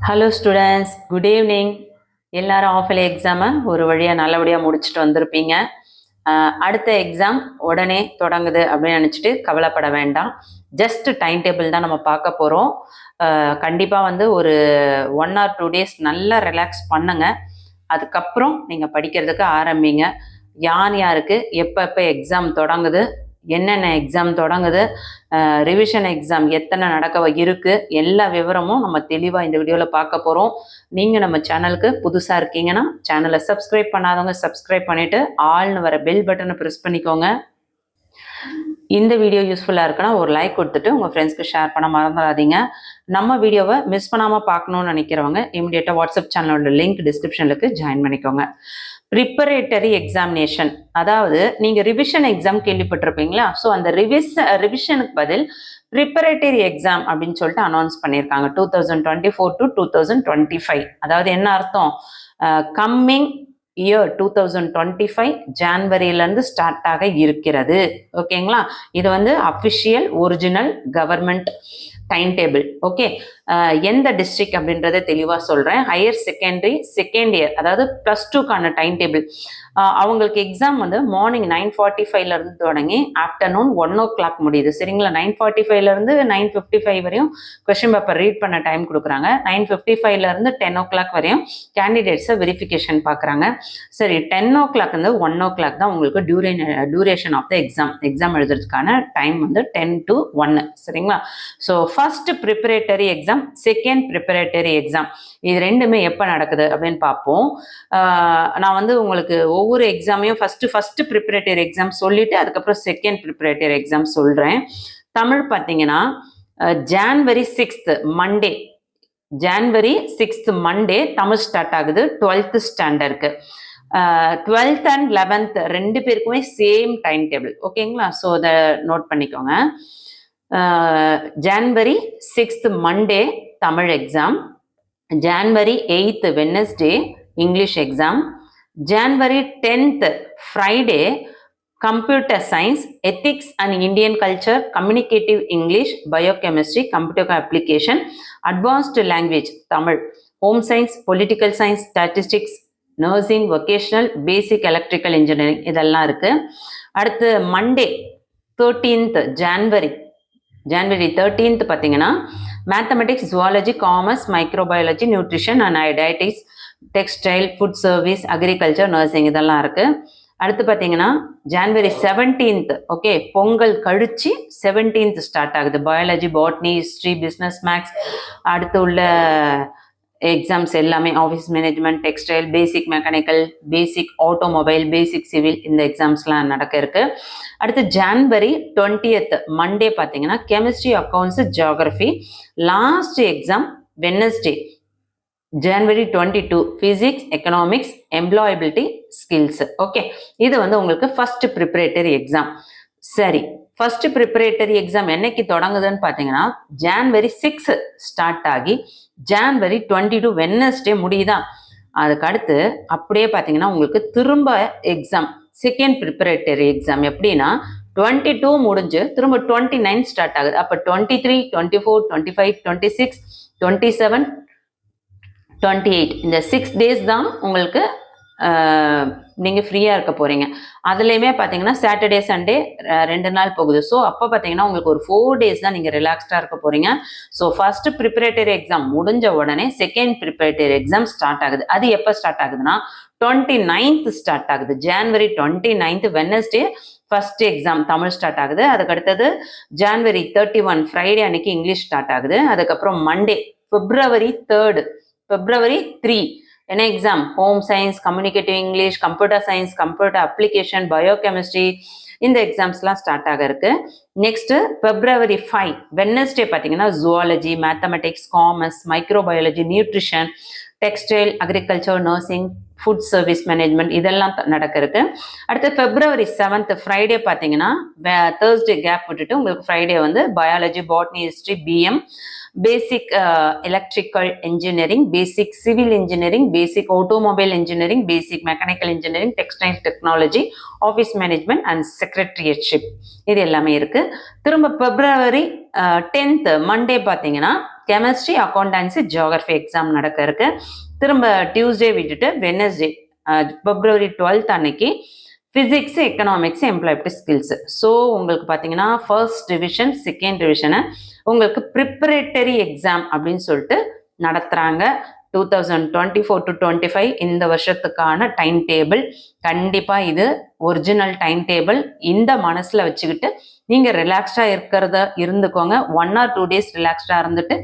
Hello students, good evening. எல்லாரும் half yearly எக்ஸாமை ஒரு வழியாக நல்லபடியாக முடிச்சுட்டு வந்திருப்பீங்க. அடுத்த எக்ஸாம் உடனே தொடங்குது அப்படின்னு நினச்சிட்டு கவலைப்பட வேண்டாம். ஜஸ்ட் டைம் டேபிள் தான் நம்ம பார்க்க போகிறோம். கண்டிப்பாக ஒரு 1 or 2 days நல்லா ரிலாக்ஸ் பண்ணுங்க. அதுக்கப்புறம் நீங்கள் படிக்கிறதுக்கு ஆரம்பிங்க. யாருக்கு எப்போ எக்ஸாம் தொடங்குது, என்னென்ன எக்ஸாம் தொடங்குது, ரிவிஷன் எக்ஸாம் எத்தனை நடக்க இருக்கு, எல்லா விவரமும் நம்ம தெளிவாக இந்த வீடியோவில் பார்க்க போகிறோம். நீங்கள் நம்ம சேனலுக்கு புதுசாக இருக்கீங்கன்னா சேனலை சப்ஸ்கிரைப் பண்ணாதவங்க சப்ஸ்கிரைப் பண்ணிவிட்டு ஆல்னு வர பெல் பட்டனை ப்ரெஸ் பண்ணிக்கோங்க. இந்த வீடியோ யூஸ்ஃபுல்லாக இருக்குன்னா ஒரு லைக் கொடுத்துட்டு உங்கள் ஃப்ரெண்ட்ஸ்க்கு ஷேர் பண்ண மறந்துடாதீங்க. நம்ம வீடியோவை மிஸ் பண்ணாமல் பார்க்கணுன்னு நினைக்கிறவங்க இமீடியட்டாக வாட்ஸ்அப் சேனலோட லிங்க் டிஸ்கிரிப்ஷனுக்கு ஜாயின் பண்ணிக்கோங்க. ப்ரிப்பரேட்டரி எக்ஸாமினேஷன், அதாவது நீங்கள் ரிவிஷன் எக்ஸாம் கேள்விப்பட்டிருப்பீங்களா? ஸோ அந்த ரிவிஷனுக்கு பதில் ப்ரிப்பரேட்டரி எக்ஸாம் அப்படின்னு சொல்லிட்டு அனௌன்ஸ் பண்ணியிருக்காங்க 2024 to 2025. அதாவது என்ன அர்த்தம்? கம்மிங் இயர் 2025 ஜான்வரியிலேருந்து ஸ்டார்ட் ஆக இருக்கிறது. ஓகேங்களா? இது official original government time table. Okay, எந்த டிஸ்ட்ரிக்ட் அப்படின்றத தெளிவாக சொல்கிறேன். ஹையர் செகண்டரி செகண்ட் இயர், அதாவது +2க்கான டைம் டேபிள். அவங்களுக்கு எக்ஸாம் மார்னிங் 9:45 தொடங்கி ஆஃப்டர்நூன் 1 o'clock முடியுது. சரிங்களா? 9:45 9:55 வரையும் கொஸ்டின் பேப்பர் ரீட் பண்ண டைம் கொடுக்குறாங்க. 9:55 10 o'clock வரையும் கேண்டிடேட்ஸை வெரிஃபிகேஷன் பார்க்குறாங்க. சரி, 10 o'clock 1 o'clock தான் உங்களுக்கு டியூரேஷன் ஆஃப் த எக்ஸாம் எழுதுறதுக்கான டைம் 10 to 1. சரிங்களா? So first preparatory exam, second preparatory exam, இது ரெண்டுமே எப்போ நடக்குது அப்படின்னு பார்ப்போம். நான் உங்களுக்கு ஒவ்வொரு எக்ஸாமையும் ஃபர்ஸ்ட் ப்ரிப்பரேட்டரி எக்ஸாம் சொல்லிட்டு அதுக்கப்புறம் செகண்ட் ப்ரிப்பரேட்டரி எக்ஸாம் சொல்கிறேன். தமிழ் பார்த்தீங்கன்னா January 6th Monday, January 6th Monday Tamil start ஆகுது 12th ஸ்டாண்டர்டுக்கு. 12th and 11th ரெண்டு பேருக்குமே சேம் டைம் டேபிள். ஓகேங்களா? ஸோ அதை நோட் பண்ணிக்கோங்க. January 6th Monday Tamil exam, January 8th Wednesday English exam, January 10th Friday computer science, ethics and Indian culture, communicative English, biochemistry, computer application, advanced language Tamil, home science, political science, statistics, nursing, vocational, basic electrical engineering இதெல்லாம் இருக்குது. அடுத்து Monday 13th January 13th பார்த்தீங்கன்னா mathematics, zoology, commerce, microbiology, nutrition and dietetics, textile, food service, agriculture, nursing இதெல்லாம் இருக்குது. அடுத்து பார்த்தீங்கன்னா January 17th, okay, Pongal கழிச்சு 17th start ஆகுது. Biology, botany, history, business, maths, அடுத்து உள்ள எக்ஸாம்ஸ் எல்லாமே office management, textile, basic mechanical, basic automobile, basic civil, இந்த எக்ஸாம்ஸ்லாம் நடக்க இருக்கு. அடுத்து January 20th மண்டே பார்த்தீங்கன்னா chemistry, accounts, geography. Last exam Wednesday January 22 physics, economics, employability, skills. Okay, இது உங்களுக்கு ஃபர்ஸ்ட் ப்ரிப்பரேட்டரி எக்ஸாம். சரி, ஃபர்ஸ்ட் ப்ரிப்பரேட்டரி எக்ஸாம் என்னைக்கு தொடங்குதுன்னு பார்த்தீங்கன்னா January 6 ஸ்டார்ட் ஆகி January 22 வெட்னஸ்டே முடியுதா? அதுக்கு அடுத்து அப்படியே பார்த்தீங்கன்னா உங்களுக்கு திரும்ப எக்ஸாம், செகண்ட் ப்ரிப்பரேட்டரி எக்ஸாம் எப்படின்னா 22 முடிஞ்சு திரும்ப 29 ஸ்டார்ட் ஆகுது. அப்போ 23, 24, 25, 26, 27, 28 இந்த 6 days தான் உங்களுக்கு நீங்கள் ஃப்ரீயாக இருக்க போகிறீங்க. அதுலேயுமே பார்த்தீங்கன்னா சாட்டர்டே சண்டே 2 நாள் போகுது. ஸோ அப்போ பார்த்தீங்கன்னா உங்களுக்கு ஒரு 4 days தான் நீங்கள் ரிலாக்ஸ்டாக இருக்க போகிறீங்க. ஸோ ஃபர்ஸ்ட் ப்ரிப்பரேட்டரி எக்ஸாம் முடிஞ்ச உடனே செகண்ட் ப்ரிப்பரேட்டரி எக்ஸாம் ஸ்டார்ட் ஆகுது. அது எப்போ ஸ்டார்ட் ஆகுதுன்னா 29th ஸ்டார்ட் ஆகுது. January 29th Wednesday first exam Tamil start ஆகுது. அதுக்கடுத்தது January 31 ஃப்ரைடே அன்னைக்கு இங்கிலீஷ் ஸ்டார்ட் ஆகுது. அதுக்கப்புறம் மண்டே February 3 என்ன exam? Home science, communicative English, computer science, computer application, biochemistry, இந்த எக்ஸாம்ஸ்லாம் ஸ்டார்ட் ஆக இருக்கு. நெக்ஸ்ட் February 5 வெட்னஸ்டே பார்த்தீங்கன்னா zoology, mathematics, commerce, microbiology, nutrition, textile, agriculture, nursing, food service management இதெல்லாம் நடக்க இருக்கு. அடுத்து February 7th ஃப்ரைடே பார்த்தீங்கன்னா தேர்ஸ்டே கேப் விட்டுட்டு உங்களுக்கு Friday biology, botany, history, PM, basic electrical engineering, basic civil engineering, basic automobile engineering, basic mechanical engineering, textile technology, office management and secretariatship இது எல்லாமே இருக்கு. திரும்ப February 10th மண்டே பார்த்தீங்கன்னா chemistry, accountancy, geography exam நடக்க இருக்கு. திரும்ப டியூஸ்டே விட்டுட்டு Wednesday February 12th அன்னைக்கு physics, economics, employability skills. So உங்களுக்கு பார்த்தீங்கன்னா ஃபர்ஸ்ட் ரிவிஷன், செகண்ட் ரிவிஷனை உங்களுக்கு ப்ரிப்பரேட்டரி எக்ஸாம் அப்படின்னு சொல்லிட்டு நடத்துகிறாங்க. 2024 to 25 இந்த வருஷத்துக்கான டைம் டேபிள். கண்டிப்பாக இது ஒரிஜினல் டைம் டேபிள். இந்த மனசில் வச்சுக்கிட்டு நீங்கள் ரிலாக்ஸ்டாக இருந்துக்கோங்க. 1 or 2 days ரிலாக்ஸ்டாக இருந்துட்டு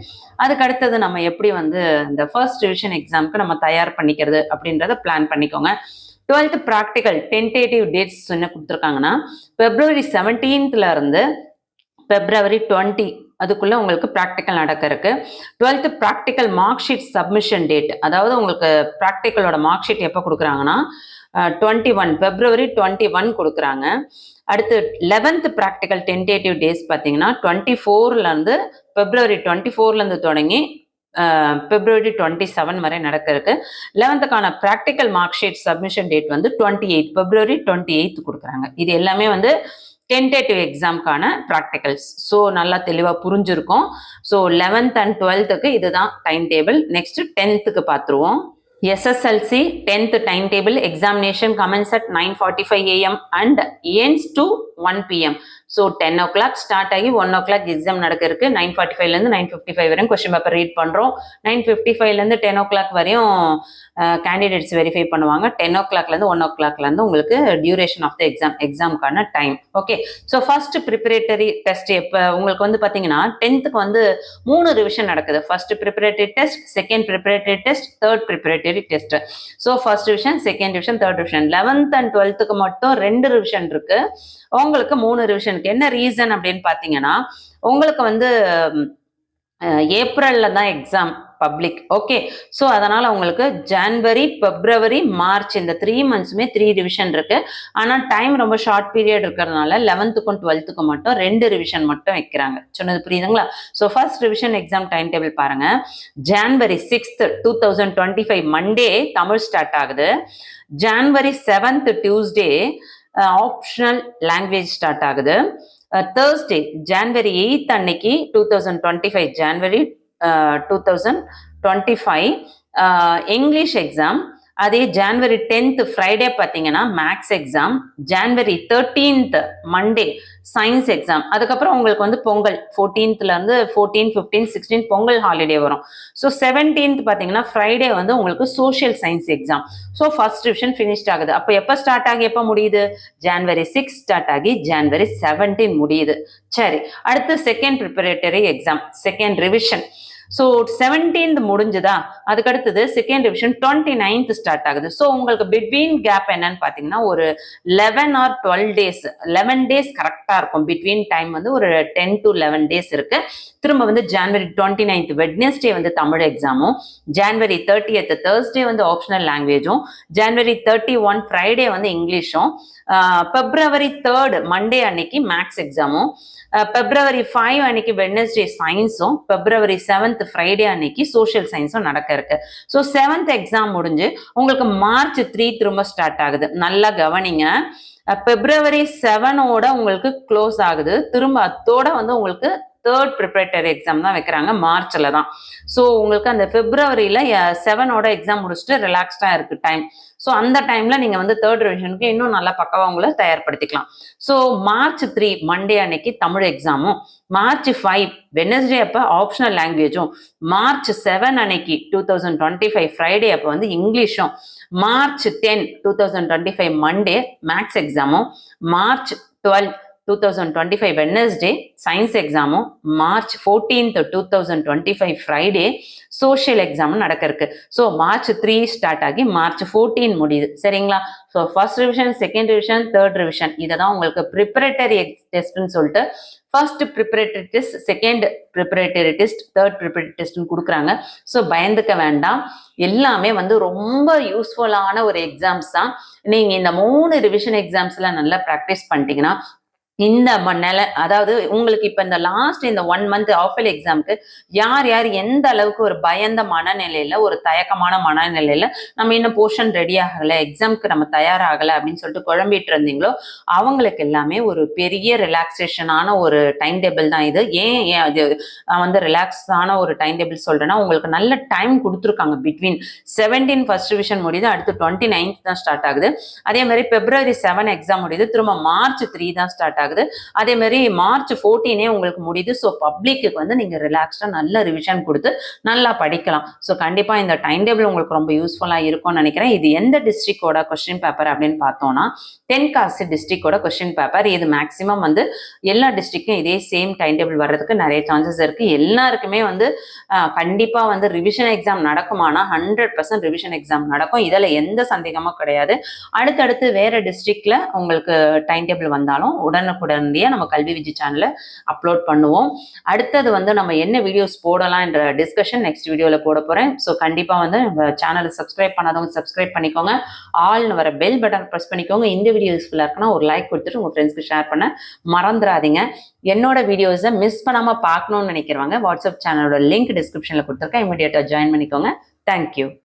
அதுக்கு அடுத்தது நம்ம எப்படி வந்து இந்த ஃபர்ஸ்ட் ரிவிஷன் எக்ஸாமுக்கு நம்ம தயார் பண்ணிக்கிறது அப்படின்றத பிளான் பண்ணிக்கோங்க. 12th ப்ராக்டிக்கல் டென்டேட்டிவ் டேட்ஸ் என்ன கொடுத்துருக்காங்கன்னா February 17th இருந்து February 20 அதுக்குள்ள உங்களுக்கு ப்ராக்டிக்கல் நடக்க இருக்கு. 12th practical mark sheet submission date, அதாவது உங்களுக்கு ப்ராக்டிக்கலோட மார்க் ஷீட் எப்போ கொடுக்குறாங்கன்னா 21 February 21 கொடுக்குறாங்க. அடுத்து 11th ப்ராக்டிக்கல் டென்டேட்டிவ் டேஸ் பார்த்தீங்கன்னா 24லேருந்து February 24லேருந்து தொடங்கி February 27 வரை நடக்க இருக்கு. 11th practical mark sheet submission date வந்து 28 February 28 கொடுக்குறாங்க. இது எல்லாமே வந்து டென்டேட்டிவ் எக்ஸாம்க்கான ப்ராக்டிகல்ஸ். ஸோ நல்லா தெளிவாக புரிஞ்சிருக்கும். ஸோ 11th and 12th இதுதான் டைம் டேபிள். நெக்ஸ்ட் 10th பார்த்துருவோம். SSLC 10th time table examination commence at 9:45 AM and ends to 1 PM. So 10 o'clock start ஆகி 1 o'clock எக்ஸாம் நடக்க இருக்கு. 9:45லேருந்து 9:55 வரையும் கொஸ்டின் பேப்பர் ரீட் பண்ணுறோம். 9:55லேருந்து 10 o'clock வரையும் கேண்டிடேட்ஸ் வெரிஃபை பண்ணுவாங்க. 10 o'clockலேருந்து 1 o'clockலேருந்து உங்களுக்கு டியூரேஷன் ஆஃப் த எக்ஸாமுக்கான time. Okay, so first preparatory test எப்போ உங்களுக்கு வந்து பார்த்தீங்கன்னா 10th வந்து 3 ரிவிஷன் நடக்குது. First preparatory test, second preparatory test, third preparatory test. So first revision, second revision, third revision. 11th and 12th மட்டும் 2 ரிவிஷன் இருக்கு. உங்களுக்கு 3 ரிவிஷனுக்கு என்ன ரீசன் அப்படின்னு பார்த்தீங்கன்னா உங்களுக்கு வந்து ஏப்ரல்ல தான் எக்ஸாம் பப்ளிக். ஓகே, ஸோ அதனால உங்களுக்கு ஜனவரி, பிப்ரவரி, மார்ச் இந்த 3 monthsமே 3 ரிவிஷன் இருக்கு. ஆனால் டைம் ரொம்ப ஷார்ட் பீரியட் இருக்கிறதுனால 11th-க்கும் 12th-க்கும் மட்டும் 2 ரிவிஷன் மட்டும் வைக்கிறாங்க. சொன்னது புரியுதுங்களா? So first revision exam time table பாருங்க. January 6th 2025 Monday Tamil start ஆகுது. January 7th Tuesday optional language start ஆகுது. Thursday January 8th அன்னைக்கு 2025 January 2025 இங்கிலீஷ் எக்ஸாம். அதே January 10th ஃப்ரைடே பார்த்தீங்கன்னா maths exam. January 13th Monday science exam. அதுக்கப்புறம் உங்களுக்கு வந்து பொங்கல் 14th-லேருந்து 14, 15, 16 பொங்கல் ஹாலிடே வரும். ஸோ 17th பார்த்தீங்கன்னா ஃப்ரைடே வந்து உங்களுக்கு social science exam. So first division finished ஆகுது. அப்போ எப்போ ஸ்டார்ட் ஆகி எப்போ முடியுது? January 6 ஸ்டார்ட் ஆகி January 17 முடியுது. சரி, அடுத்து second preparatory exam, second revision. So 17th முடிஞ்சுதா? அதுக்கு அடுத்தது செகண்ட் டிவிஷன் 29th ஸ்டார்ட் ஆகுது. ஸோ உங்களுக்கு பிட்வீன் கேப் என்னன்னு பார்த்தீங்கன்னா ஒரு 11 or 12 days, 11 days கரெக்டாக இருக்கும். பிட்வீன் டைம் வந்து ஒரு 10 to 11 days இருக்கு. திரும்ப வந்து January 29th வெட்னஸ்டே வந்து தமிழ் எக்ஸாமும், January 30th தேர்ஸ்டே வந்து ஆப்ஷனல் லாங்குவேஜும், January 31 ஃப்ரைடே வந்து இங்கிலீஷும், February 3rd மண்டே அன்னைக்கு மேக்ஸ் எக்ஸாமும், February 5 அன்னைக்கு வெட்னஸ்டே சயின்ஸும், February 7th ஃப்ரைடே அன்னைக்கு சோஷியல் சயின்ஸும் நடக்க இருக்கு. ஸோ 7th எக்ஸாம் முடிஞ்சு உங்களுக்கு March 3 திரும்ப ஸ்டார்ட் ஆகுது. நல்லா கவனிங்க. February 7ஓட உங்களுக்கு க்ளோஸ் ஆகுது. திரும்ப அதோட வந்து உங்களுக்கு தேர்ட் ப்ரிப்பரேட்டரி எக்ஸாம் தான் வைக்கிறாங்க, மார்ச்ல தான். ஸோ உங்களுக்கு அந்த Februaryல 7ஓட எக்ஸாம் முடிச்சுட்டு ரிலாக்ஸ்டாக இருக்கு டைம். ஸோ அந்த டைம்ல நீங்க வந்து தேர்ட் ரிவிஷனுக்கு இன்னும் நல்லா பக்கவா உங்களை தயார்படுத்திக்கலாம். ஸோ March 3 மண்டே அன்னைக்கு தமிழ் எக்ஸாமும், March 5 வெனஸ்டே அப்போ ஆப்ஷனல் லாங்குவேஜும், March 7 அன்னைக்கு 2025 ஃப்ரைடே அப்போ வந்து இங்கிலீஷும், March 10 2025 மண்டே மேக்ஸ் எக்ஸாமும், March 12 2025 வெட்னஸ்டே சயின்ஸ் எக்ஸாமும், March 14th 2025 ஃப்ரைடே சோஷியல் எக்ஸாமும் நடக்க இருக்கு. ஸோ March 3 ஸ்டார்ட் ஆகி March 14 முடியுது. சரிங்களா? So first revision, second revision, third revision இதை தான் உங்களுக்கு ப்ரிப்பரேட்டரி டெஸ்ட்னு சொல்லிட்டு first preparatory test, second preparatory test, third preparatory டெஸ்ட்னு கொடுக்குறாங்க. ஸோ பயந்துக்க வேண்டாம். எல்லாமே வந்து ரொம்ப யூஸ்ஃபுல்லான ஒரு எக்ஸாம்ஸ் தான். நீங்கள் இந்த 3 ரிவிஷன் எக்ஸாம்ஸ்ல நல்லா ப்ராக்டிஸ் பண்ணிட்டீங்கன்னா இந்த அதாவது உங்களுக்கு இப்ப இந்த லாஸ்ட் இந்த 1 மந்த் ஆஃப் இயர்லி எக்ஸாம்க்கு யார் யார் எந்த அளவுக்கு ஒரு பயந்த மனநிலையில, ஒரு தயக்கமான மனநிலையில நம்ம இன்னும் போர்ஷன் ரெடி ஆகல, எக்ஸாம்க்கு நம்ம தயாராகல அப்படின்னு சொல்லிட்டு குழம்பிட்டு இருந்தீங்களோ அவங்களுக்கு எல்லாமே ஒரு பெரிய ரிலாக்ஸேஷனான ஒரு டைம் டேபிள் தான் இது. ஏன் அது வந்து ரிலாக்ஸான ஒரு டைம் டேபிள் சொல்றேன்னா, உங்களுக்கு நல்ல டைம் கொடுத்துருக்காங்க. பிட்வீன் 17 ஃபர்ஸ்ட் டிவிஷன் முடியுது, அடுத்து 29th தான் ஸ்டார்ட் ஆகுது. அதே மாதிரி February 7 எக்ஸாம் முடியுது, திரும்ப March 3 தான் ஸ்டார்ட் ஆகுது. அதே மாதிரி March 14 உங்களுக்கு முடியுது. ஸோ பப்ளிக்கு வந்து நீங்க ரிலாக்ஸ்டா நல்ல ரிவிஷன் கொடுத்து நல்லா படிக்கலாம். ஸோ கண்டிப்பா இந்த டைம் டேபிள் உங்களுக்கு ரொம்ப யூஸ்ஃபுல்லா இருக்கும்னு நினைக்கிறேன். இது எந்த டிஸ்ட்ரிக்டோட கொஸ்டின் பேப்பர் அப்படின்னு பார்த்தோம்னா தென்காசி டிஸ்ட்ரிக்டோட கொஸ்டின் பேப்பர். இது மேக்சிமம் வந்து எல்லா டிஸ்ட்ரிக்டும் இதே சேம் டைம் டேபிள் வர்றதுக்கு நிறைய சான்சஸ் இருக்கு. எல்லாருக்குமே வந்து கண்டிப்பா வந்து ரிவிஷன் எக்ஸாம் நடக்குமானா 100% ரிவிஷன் எக்ஸாம் நடக்கும். இதுல எந்த சந்தேகமும் கிடையாது. அடுத்தடுத்து வேற டிஸ்ட்ரிக்ட்ல உங்களுக்கு டைம் டேபிள் வந்தாலும் உடனுக்குடனே நம்ம கல்வி விஜய் சேனல்ல அப்லோட் பண்ணுவோம். அடுத்தது வந்து நம்ம என்ன வீடியோஸ் போடலாம் என்ற டிஸ்கஷன் நெக்ஸ்ட் வீடியோல போட போறேன். ஸோ கண்டிப்பா வந்து நம்ம சேனலை சப்ஸ்கிரைப் பண்ணாதவங்க சப்ஸ்கிரைப் பண்ணிக்கோங்க. ஆல்னு வர பெல் பட்டன் ப்ரெஸ் பண்ணிக்கோங்க. இந்த வீடியோ யூஸ்ஃபுல்லா இருக்குன்னா ஒரு லைக் கொடுத்துட்டு உங்க ஃப்ரெண்ட்ஸ்க்கு ஷேர் பண்ண மறந்துடாதீங்க. என்னோட வீடியோஸை மிஸ் பண்ணாம பார்க்கணும்னு நினைக்கிறவங்க வாட்ஸ்அப் சேனலோட லிங்க் டிஸ்கிரிப்ஷன்ல கொடுத்துருக்கேன். இமீடியட்டா ஜாயின் பண்ணிக்கோங்க. தேங்க்யூ.